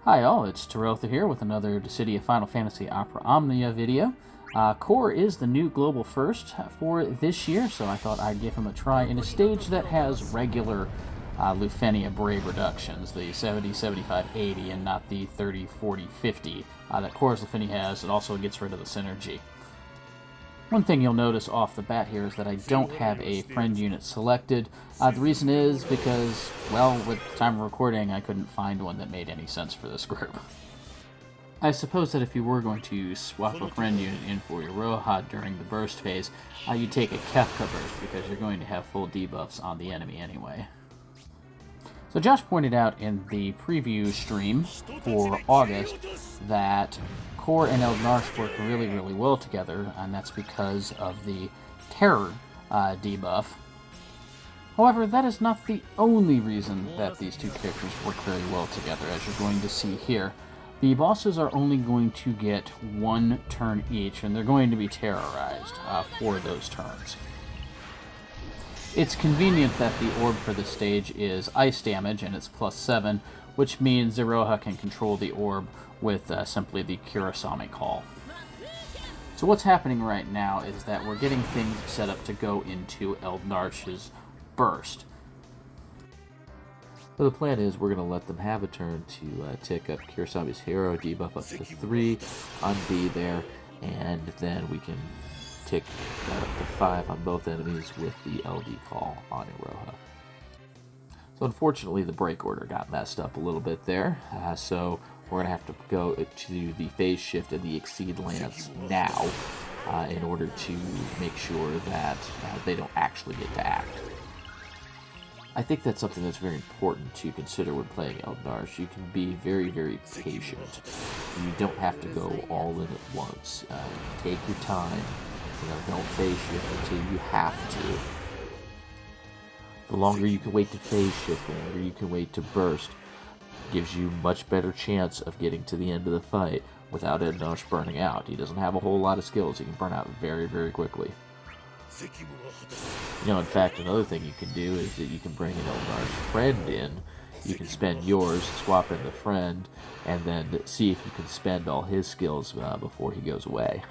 Hi all, it's Terotha here with another Dissidia Final Fantasy Opera Omnia video. Cor is the new global first for this year, so I thought I'd give him a try in a stage that has regular Lufenia brave reductions, the 70, 75, 80, and not the 30, 40, 50 that Cor's Lufenia has. It also gets rid of the synergy. One thing you'll notice off the bat here is that I don't have a friend unit selected. The reason is because, well, with the time of recording, I couldn't find one that made any sense for this group. I suppose that if you were going to swap a friend unit in for Iroha during the burst phase, you'd take a Kefka burst because you're going to have full debuffs on the enemy anyway. So Josh pointed out in the preview stream for August that Cor and Eald'narche work really, really well together, and that's because of the terror debuff. However, that is not the only reason that these two characters work very well together, as you're going to see here. The bosses are only going to get one turn each, and they're going to be terrorized for those turns. It's convenient that the orb for this stage is ice damage, and it's +7, which means Iroha can control the orb with simply the Kurosame call. So what's happening right now is that we're getting things set up to go into Eald'narche's burst. So the plan is we're going to let them have a turn to tick up Kurosame's hero debuff up to 3 on B there, and then we can tick that up to 5 on both enemies with the LD call on Iroha. So unfortunately the break order got messed up a little bit there, so we're going to have to go to the phase shift and the exceed lance now in order to make sure that they don't actually get to act. I think that's something that's very important to consider when playing Eald'narche. You can be very, very patient. You don't have to go all in at once. Take your time. Don't phase shift until you have to. The longer you can wait to phase shift, the longer you can wait to burst, gives you much better chance of getting to the end of the fight without Eald'narche burning out. He doesn't have a whole lot of skills. He can burn out very, very quickly. In fact, another thing you can do is that you can bring an Eald'narche friend in. You can spend yours, swap in the friend, and then see if you can spend all his skills before he goes away.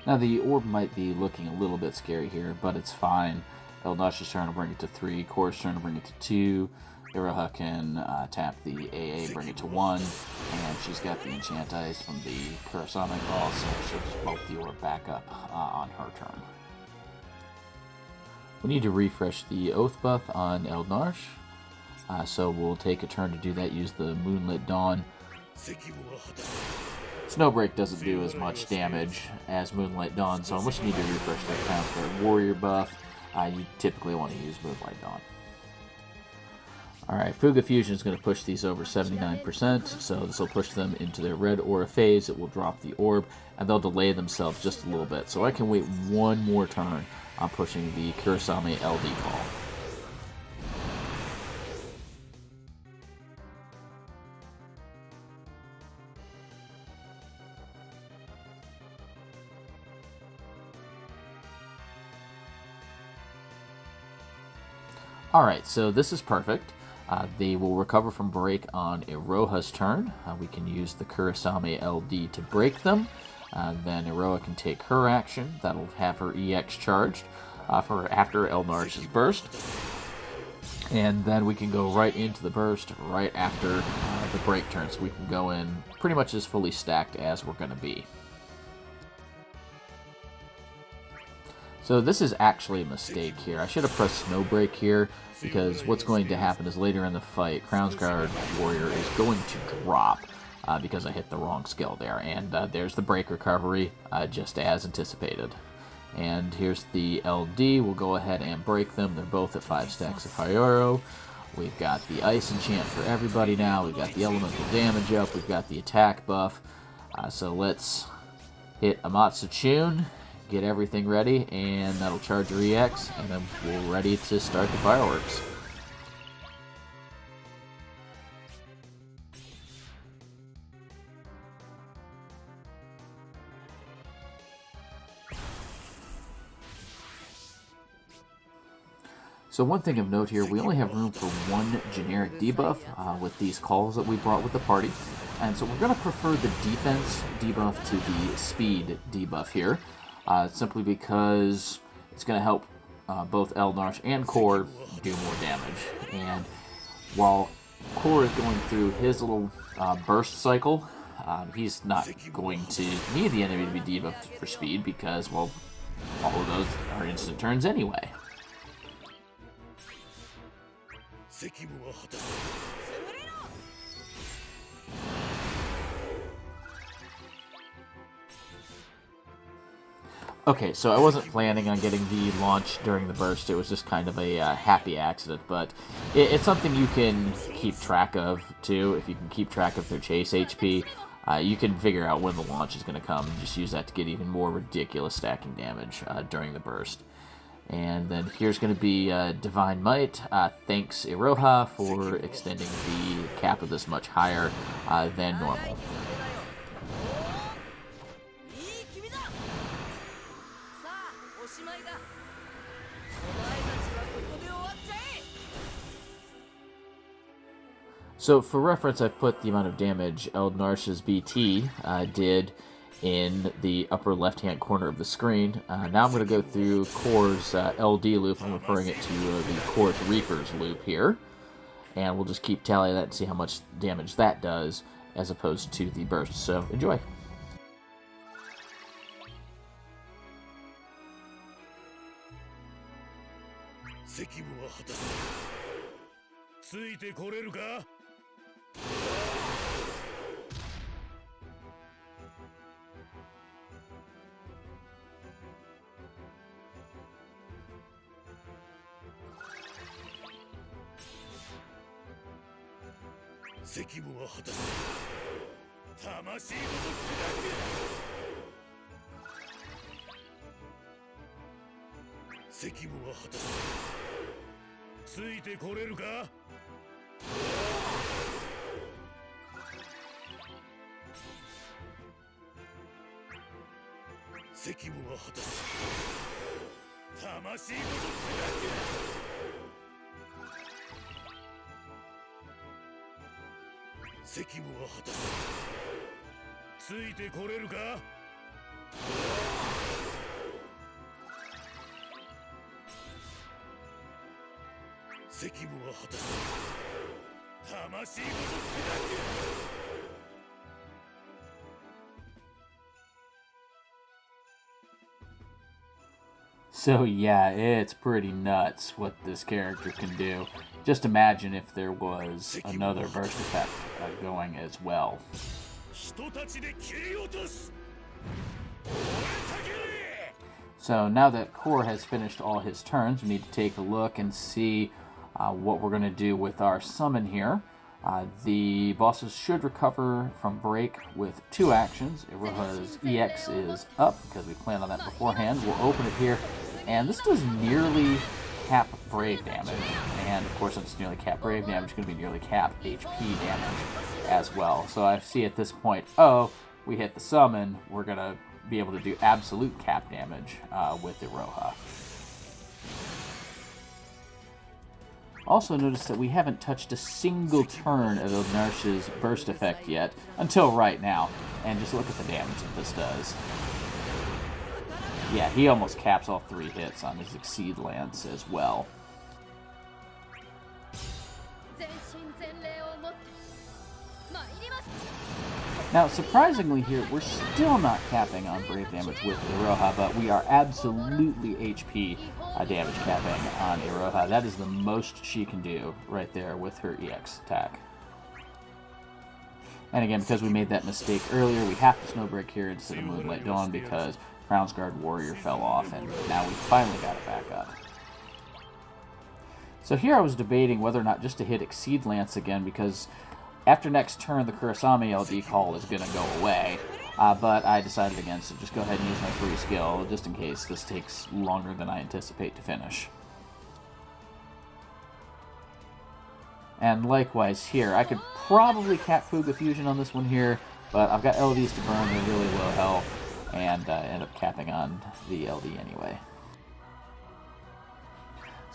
Now, the orb might be looking a little bit scary here, but it's fine. Eald'narche is trying to bring it to 3, Cor's trying to bring it to 2, Iroha can tap the AA, bring it to 1, and she's got the Enchant Ice from the Kurosame call, so she'll just bulk the orb back up on her turn. We need to refresh the Oath buff on Eald'narche, so we'll take a turn to do that, use the Moonlit Dawn. Snowbreak doesn't do as much damage as Moonlight Dawn, so unless you need to refresh that Crownguard Warrior buff, you typically want to use Moonlight Dawn. Alright, Fuga Fusion is going to push these over 79%, so this will push them into their red aura phase. It will drop the orb, and they'll delay themselves just a little bit. So I can wait one more turn on pushing the Kurosame LD call. Alright, so this is perfect. They will recover from break on Iroha's turn. We can use the Kurosame LD to break them. Then Iroha can take her action. That'll have her EX charged for after Eald'narche's burst. And then we can go right into the burst right after the break turn. So we can go in pretty much as fully stacked as we're going to be. So this is actually a mistake here. I should have pressed Snowbreak here, because what's going to happen is later in the fight, Crownguard Warrior is going to drop because I hit the wrong skill there. And there's the break recovery, just as anticipated. And here's the LD. We'll go ahead and break them. They're both at 5 stacks of Pyro. We've got the Ice Enchant for everybody now. We've got the Elemental Damage up. We've got the attack buff. So let's hit Amatsu Chun. Get everything ready, and that'll charge your EX, and then we're ready to start the fireworks. So one thing of note here, we only have room for one generic debuff with these calls that we brought with the party. And so we're going to prefer the defense debuff to the speed debuff here, simply because it's going to help both Eald'narche and Cor do more damage. And while Cor is going through his little burst cycle, he's not going to need the enemy to be debuffed for speed because, well, all of those are instant turns anyway. Okay, so I wasn't planning on getting the launch during the burst. It was just kind of a happy accident, but it's something you can keep track of, too. If you can keep track of their chase HP, you can figure out when the launch is going to come and just use that to get even more ridiculous stacking damage during the burst. And then here's going to be Divine Might. Thanks, Iroha, for extending the cap of this much higher than normal. So for reference, I've put the amount of damage Eald'narche's BT did in the upper left-hand corner of the screen. Now I'm going to go through Cor's LD loop. I'm referring it to the Cor's Reaper's loop here. And we'll just keep tallying that and see how much damage that does as opposed to the burst. So enjoy. So yeah, it's pretty nuts what this character can do. Just imagine if there was another burst effect going as well. So now that Cor has finished all his turns, we need to take a look and see what we're going to do with our summon here. The bosses should recover from break with 2 actions. Iroha's EX is up because we planned on that beforehand. We'll open it here, and this does nearly cap Brave damage. And of course, since it's nearly cap Brave damage, it's going to be nearly cap HP damage as well. So I see at this point, oh, we hit the summon, we're going to be able to do absolute cap damage with Iroha. Also notice that we haven't touched a single turn of Eald'narche's burst effect yet, until right now. And just look at the damage that this does. Yeah, he almost caps all 3 hits on his Exceed Lance as well. Now, surprisingly here, we're still not capping on Brave damage with Iroha, but we are absolutely HP damage capping on Iroha. That is the most she can do right there with her EX attack. And again, because we made that mistake earlier, we have to Snowbreak here instead of Moonlight Dawn because Crown's Guard Warrior fell off, and now we finally got it back up. So here I was debating whether or not just to hit Exceed Lance again, because after next turn, the Kurasami LD call is going to go away, but I decided against it. Just go ahead and use my free skill, just in case this takes longer than I anticipate to finish. And likewise here, I could probably cap Fuga Fusion on this one here, but I've got LDs to burn, they're really low health, and end up capping on the LD anyway.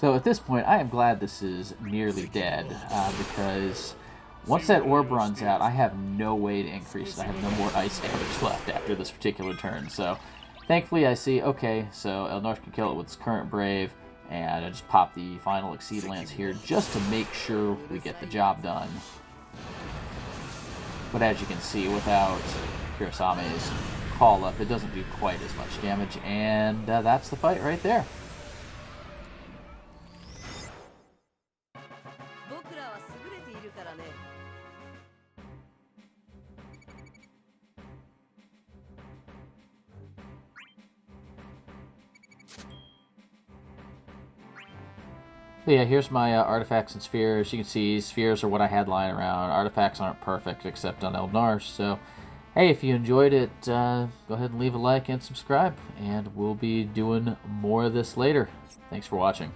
So at this point, I am glad this is nearly dead, because once that orb runs out, I have no way to increase it. I have no more ice damage left after this particular turn. So thankfully I see, okay, so Eald'narche can kill it with its current Brave, and I just pop the final Exceed Lance here just to make sure we get the job done. But as you can see, without Kirasame's call up, it doesn't do quite as much damage, and that's the fight right there. So yeah, here's my artifacts and spheres. You can see spheres are what I had lying around. Artifacts aren't perfect except on Eald'narche. So, hey, if you enjoyed it, go ahead and leave a like and subscribe. And we'll be doing more of this later. Thanks for watching.